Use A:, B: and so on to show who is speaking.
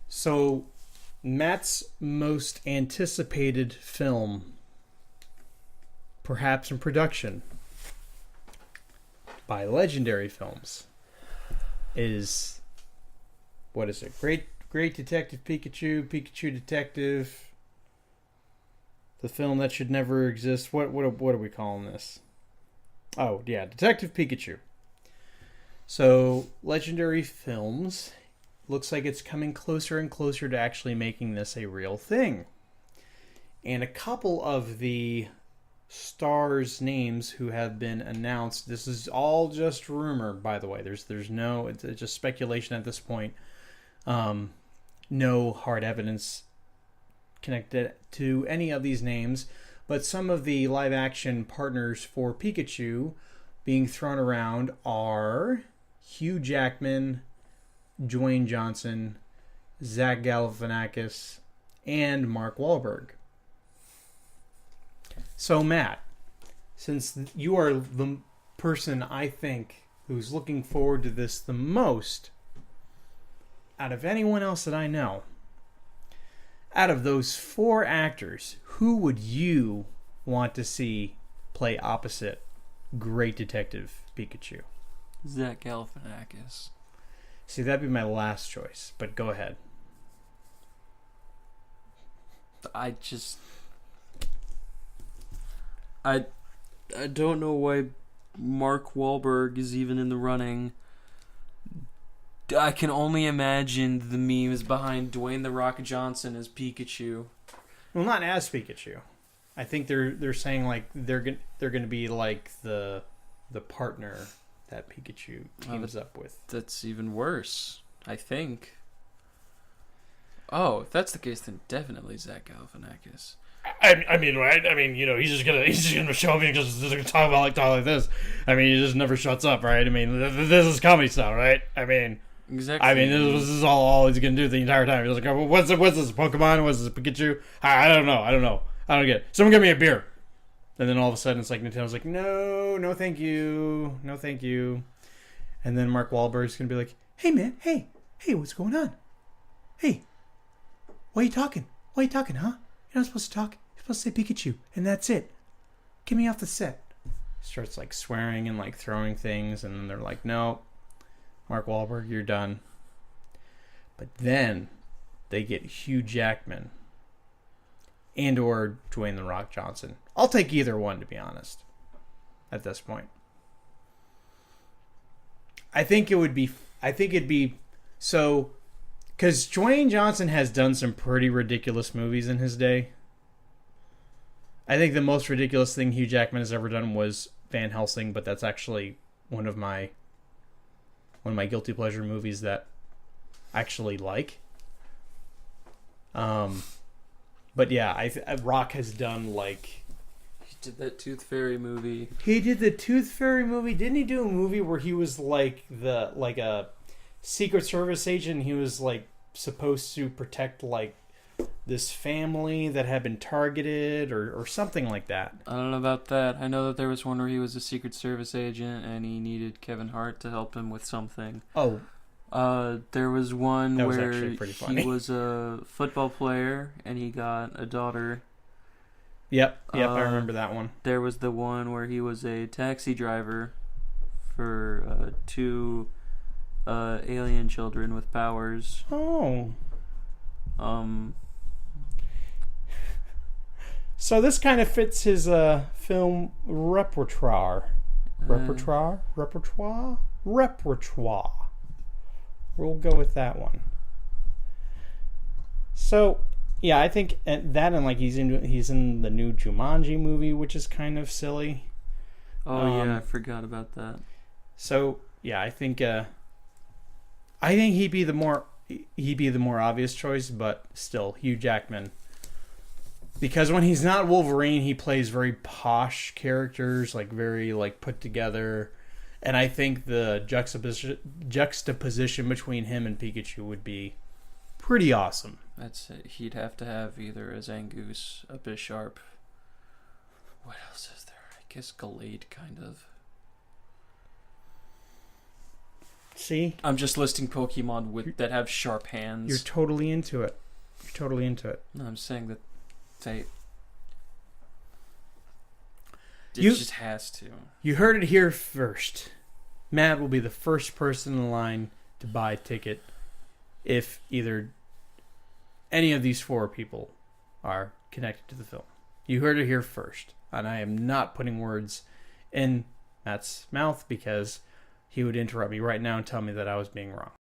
A: So, Matt's most anticipated film, perhaps in production by Legendary Films, is what is it? Great Detective Pikachu, Pikachu Detective, the film that should never exist. What are we calling this? Oh yeah, Detective Pikachu. So Legendary Films looks like it's coming closer and closer to actually making this a real thing. And a couple of the stars' names who have been announced. This is all just rumor, by the way. There's no, it's just speculation at this point. No hard evidence connected to any of these names, but some of the live action partners for Pikachu being thrown around are Hugh Jackman, Dwayne Johnson, Zach Galifianakis, and Mark Wahlberg. So, Matt, since you are the person I think who's looking forward to this the most out of anyone else that I know, out of those four actors, who would you want to see play opposite Great Detective Pikachu?
B: Zach Galifianakis.
A: See, that'd be my last choice, but go ahead.
B: I don't know why Mark Wahlberg is even in the running. I can only imagine the memes behind Dwayne "The Rock" Johnson as Pikachu.
A: Well, not as Pikachu. I think they're saying like they're going to be like the partner that Pikachu teams up with.
B: That's even worse, I think. Oh, if that's the case, then definitely Zach Galifianakis.
C: I mean, right? I mean, he's just gonna show up and just gonna talk like this. I mean, he just never shuts up, right? I mean, this is comedy style, right? I mean,
B: exactly.
C: I mean, this is all he's gonna do the entire time. He's like, oh, what's this? Pokemon? What's this? Pikachu? I don't know. I don't get it. Someone get me a beer.
A: And then all of a sudden, it's like Nintendo's like, no, thank you, no, thank you. And then Mark Wahlberg's gonna be like, hey man, hey, what's going on? Hey, why are you talking? Huh? You're not supposed to talk. You're supposed to say Pikachu, and that's it. Get me off the set. Starts like swearing and like throwing things, and then they're like, no, Mark Wahlberg, you're done. But then they get Hugh Jackman and or Dwayne "The Rock" Johnson. I'll take either one, to be honest, at this point. I think it'd be so, because Dwayne Johnson has done some pretty ridiculous movies in his day. I think the most ridiculous thing Hugh Jackman has ever done was Van Helsing, but that's actually one of my guilty pleasure movies that I actually like. But yeah, Rock has done like...
B: He did that Tooth Fairy movie.
A: He did the Tooth Fairy movie. Didn't he do a movie where he was like a Secret Service agent? He was like supposed to protect like this family that had been targeted or something like that.
B: I don't know about that. I know that there was one where he was a Secret Service agent and he needed Kevin Hart to help him with something.
A: Oh.
B: There was one
A: that was
B: where
A: he
B: was a football player and he got a daughter.
A: Yep, I remember that one.
B: There was the one where he was a taxi driver for two alien children with powers.
A: Oh. So this kind of fits his film repertoire. Repertoire. We'll go with that one. So, yeah, I think that and like he's in the new Jumanji movie, which is kind of silly.
B: Oh yeah, I forgot about that.
A: So yeah, I think he'd be the more obvious choice, but still Hugh Jackman. Because when he's not Wolverine, he plays very posh characters, like very like put together. And I think the juxtaposition between him and Pikachu would be pretty awesome.
B: That's it. He'd have to have either a Zangoose, a Bisharp. What else is there? I guess Gallade, kind of.
A: See?
B: I'm just listing Pokemon that have sharp hands.
A: You're totally into it.
B: No, I'm saying that they. It
A: You-
B: just has to.
A: You heard it here first. Matt will be the first person in line to buy a ticket if either any of these 4 people are connected to the film. You heard it here first. And I am not putting words in Matt's mouth because he would interrupt me right now and tell me that I was being wrong.